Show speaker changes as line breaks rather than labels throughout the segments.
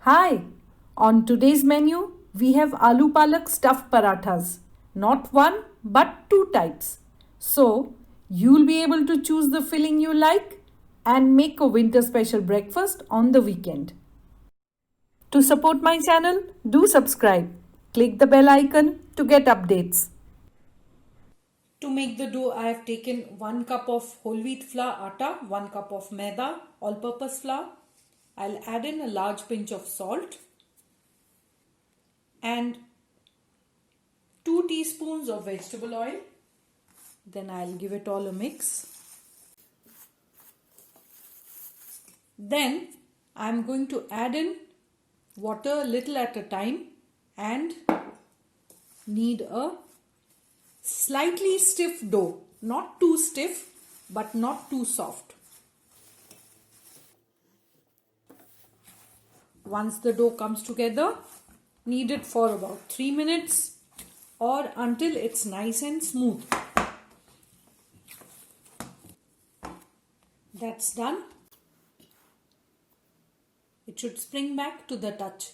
Hi! On today's menu, we have aloo palak stuffed parathas. Not one, but two types. So, you'll be able to choose the filling you like and make a winter special breakfast on the weekend. To support my channel, do subscribe. Click the bell icon to get updates. To make the dough, I have taken 1 cup of whole wheat flour atta, 1 cup of maida, all-purpose flour. I'll add in a large pinch of salt and 2 teaspoons of vegetable oil. Then I'll give it all a mix. Then I'm going to add in water little at a time and knead a slightly stiff dough. Not too stiff but not too soft. Once the dough comes together, knead it for about 3 minutes or until it's nice and smooth. That's done. It should spring back to the touch.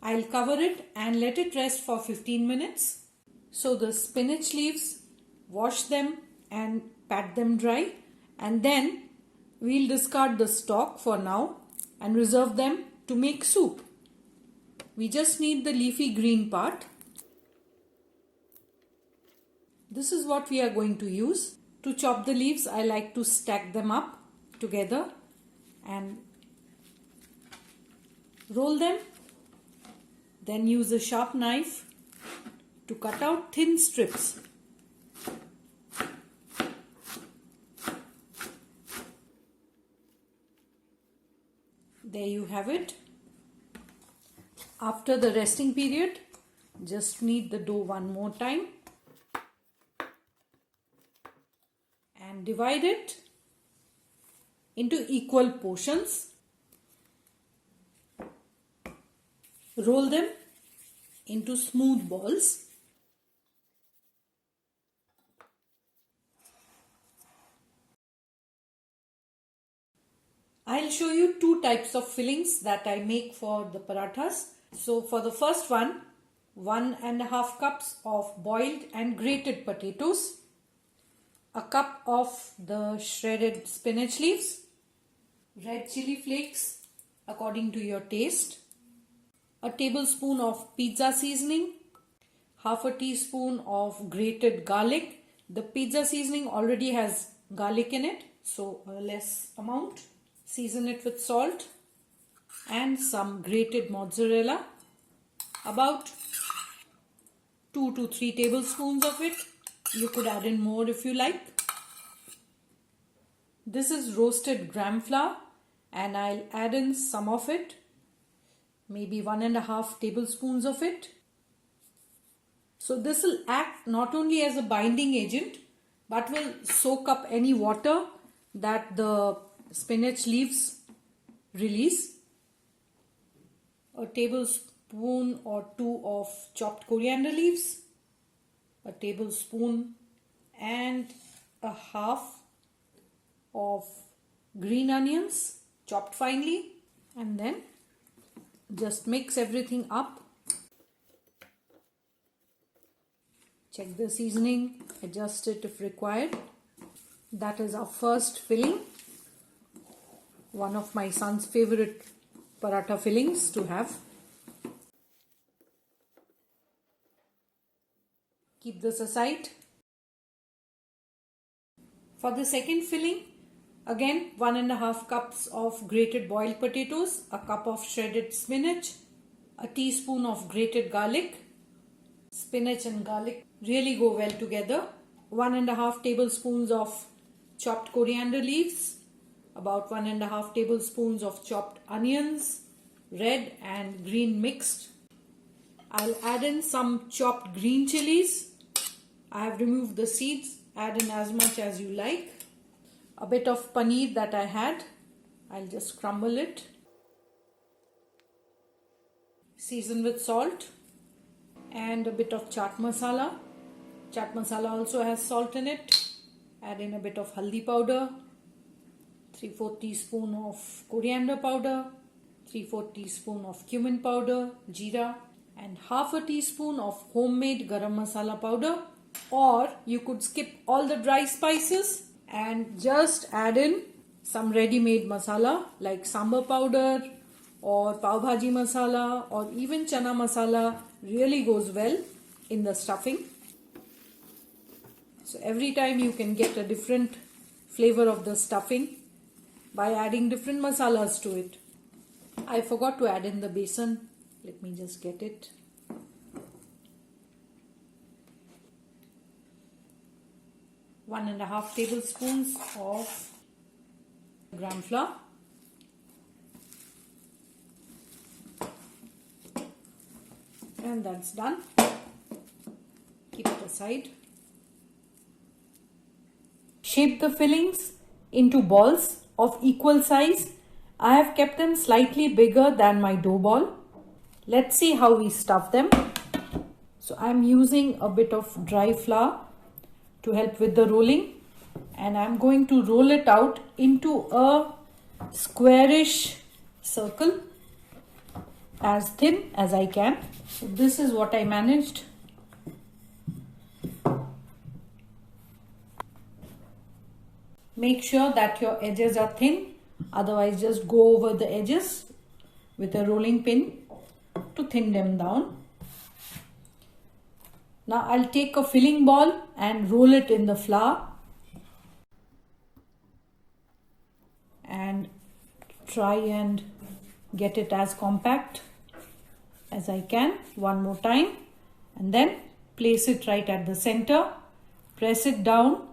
I'll cover it and let it rest for 15 minutes. So the spinach leaves, wash them and pat them dry, and then we'll discard the stalk for now and reserve them to make soup. We just need the leafy green part. This is what we are going to use. To chop the leaves, I like to stack them up together and roll them. Then use a sharp knife to cut out thin strips. There you have it. After the resting period, just knead the dough one more time and divide it into equal portions. Roll them into smooth balls. I'll show you two types of fillings that I make for the parathas. So for the first one, 1.5 cups of boiled and grated potatoes, a cup of the shredded spinach leaves, red chili flakes according to your taste, a tablespoon of pizza seasoning, half a teaspoon of grated garlic. The pizza seasoning already has garlic in it, so a less amount. Season it with salt and some grated mozzarella, about 2 to 3 tablespoons of it. You could add in more if you like. This is roasted gram flour and I'll add in some of it, maybe 1.5 tablespoons of it. So this will act not only as a binding agent but will soak up any water that the spinach leaves release. A tablespoon or 2 of chopped coriander leaves, a tablespoon and a half of green onions chopped finely, and then just mix everything up. Check the seasoning, adjust it if required. That is our first filling. One of my son's favorite paratha fillings to have. Keep this aside. For the second filling, again 1.5 cups of grated boiled potatoes, a cup of shredded spinach, a teaspoon of grated garlic. Spinach and garlic really go well together. 1.5 tablespoons of chopped coriander leaves, about 1.5 tablespoons of chopped onions, red and green mixed. I'll add in some chopped green chilies. I have removed the seeds. Add in as much as you like. A bit of paneer that I had, I'll just crumble it. Season with salt and a bit of chaat masala. Chaat masala also has salt in it. Add in a bit of haldi powder, 3/4 teaspoon of coriander powder, 3/4 teaspoon of cumin powder, jeera, and half a teaspoon of homemade garam masala powder. Or you could skip all the dry spices and just add in some ready-made masala like sambar powder or pav bhaji masala, or even chana masala really goes well in the stuffing. So every time you can get a different flavor of the stuffing by adding different masalas to it. I forgot to add in the besan. Let me just get it. One and a half tablespoons of gram flour. And that's done. Keep it aside. Shape the fillings into balls of equal size. I have kept them slightly bigger than my dough ball. Let's see how we stuff them. So I'm using a bit of dry flour to help with the rolling, and I'm going to roll it out into a squarish circle as thin as I can. So this is what I managed. Make sure that your edges are thin, otherwise just go over the edges with a rolling pin to thin them down. Now I'll take a filling ball and roll it in the flour and try and get it as compact as I can. One more time, and then place it right at the center, press it down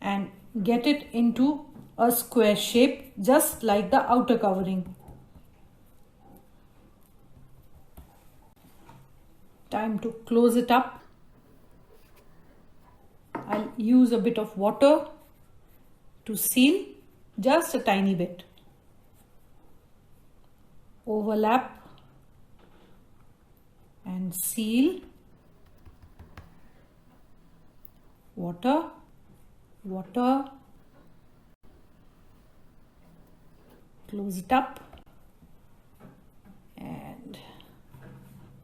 and get it into a square shape just like the outer covering. Time to close it up. I'll use a bit of water to seal, just a tiny bit. Overlap and seal. Water, water. Close it up. And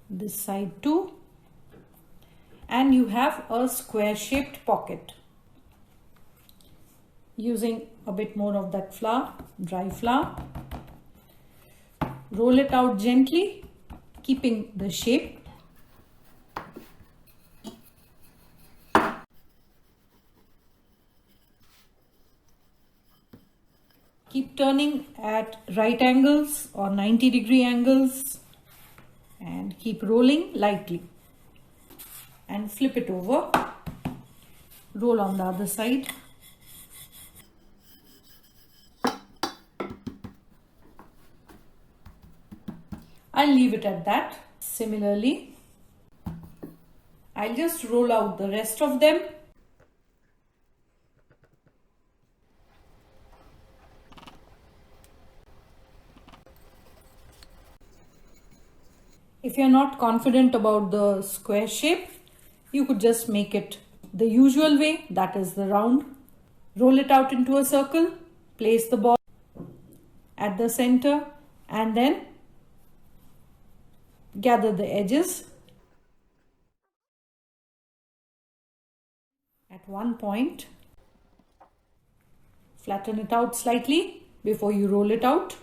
this side too, and you have a square shaped pocket. Using a bit more of that flour, dry flour, roll it out gently, keeping the shape. Keep turning at right angles or 90-degree angles and keep rolling lightly, and flip it over. Roll on the other side. I'll leave it at that. Similarly, I'll just roll out the rest of them. If you're not confident about the square shape, you could just make it the usual way, that is the round. Roll it out into a circle, place the ball at the center, and then gather the edges. At one point, flatten it out slightly before you roll it out.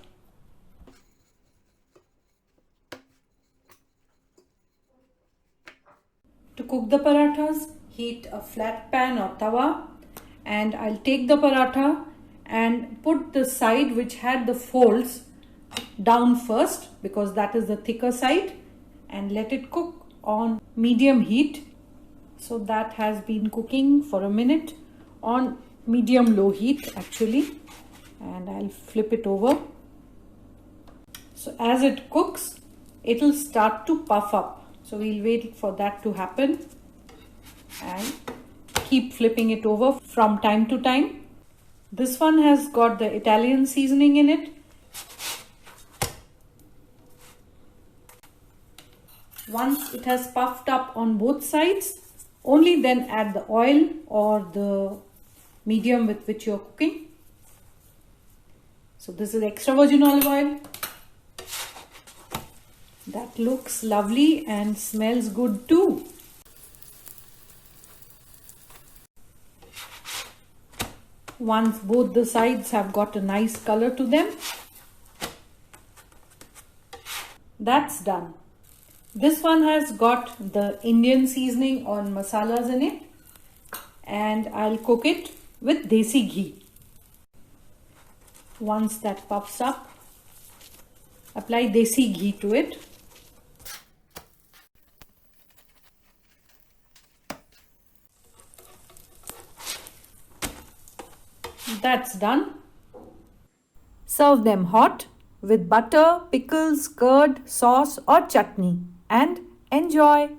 To cook the parathas, heat a flat pan or tawa, and I'll take the paratha and put the side which had the folds down first, because that is the thicker side, and let it cook on medium heat. So that has been cooking for a minute on medium low heat actually, and I'll flip it over. So as it cooks, it will start to puff up. So we'll wait for that to happen and keep flipping it over from time to time. This one has got the Italian seasoning in it. Once it has puffed up on both sides, only then add the oil or the medium with which you're cooking. So this is extra virgin olive oil. That looks lovely and smells good too. Once both the sides have got a nice color to them, that's done. This one has got the Indian seasoning or masalas in it, and I'll cook it with desi ghee. Once that puffs up, apply desi ghee to it. That's done. Serve them hot with butter, pickles, curd, sauce or chutney and enjoy.